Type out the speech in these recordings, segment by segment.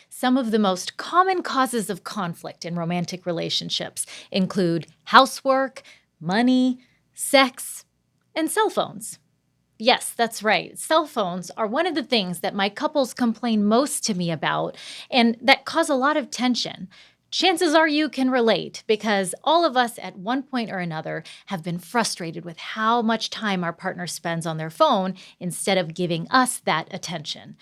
Some of the most common causes of conflict in romantic relationships include housework, money, sex, and cell phones. Yes, that's right. Cell phones are one of the things that my couples complain most to me about and that cause a lot of tension. Chances are you can relate because all of us at one point or another have been frustrated with how much time our partner spends on their phone instead of giving us that attention.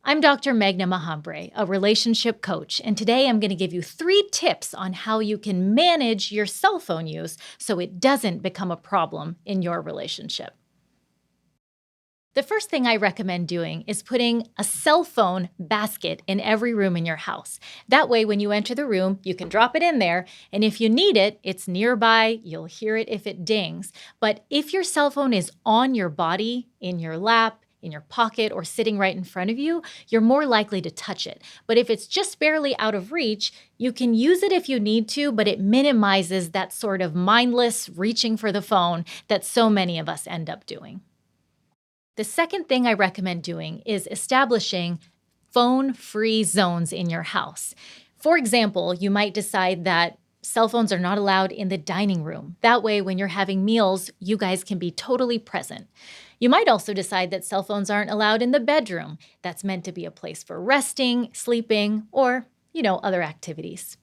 I'm Dr. Meghna Mahambrey, a relationship coach, and today I'm going to give you 3 tips on how you can manage your cell phone use so it doesn't become a problem in your relationship. The first thing I recommend doing is putting a cell phone basket in every room in your house. That way, when you enter the room, you can drop it in there, and if you need it, it's nearby. You'll hear it if it dings. But if your cell phone is on your body, in your lap, in your pocket, or sitting right in front of you, you're more likely to touch it. But if it's just barely out of reach, you can use it if you need to, but it minimizes that sort of mindless reaching for the phone that so many of us end up doing. The second thing I recommend doing is establishing phone-free zones in your house. For example, you might decide that cell phones are not allowed in the dining room. That way, when you're having meals, you guys can be totally present. You might also decide that cell phones aren't allowed in the bedroom. That's meant to be a place for resting, sleeping, or, other activities.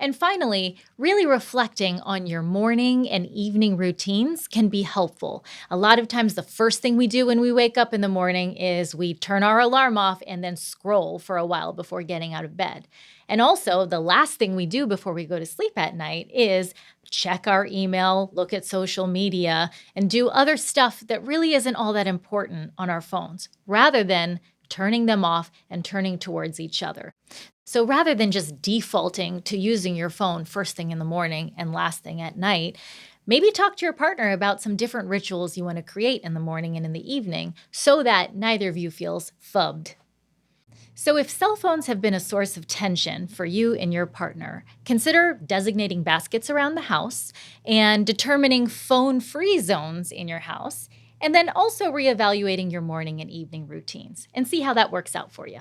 And finally, really reflecting on your morning and evening routines can be helpful. A lot of times, the first thing we do when we wake up in the morning is we turn our alarm off and then scroll for a while before getting out of bed. And also, the last thing we do before we go to sleep at night is check our email, look at social media, and do other stuff that really isn't all that important on our phones, rather than turning them off and turning towards each other. So rather than just defaulting to using your phone first thing in the morning and last thing at night, maybe talk to your partner about some different rituals you want to create in the morning and in the evening so that neither of you feels phubbed. So if cell phones have been a source of tension for you and your partner, consider designating baskets around the house and determining phone-free zones in your house, and then also reevaluating your morning and evening routines and see how that works out for you.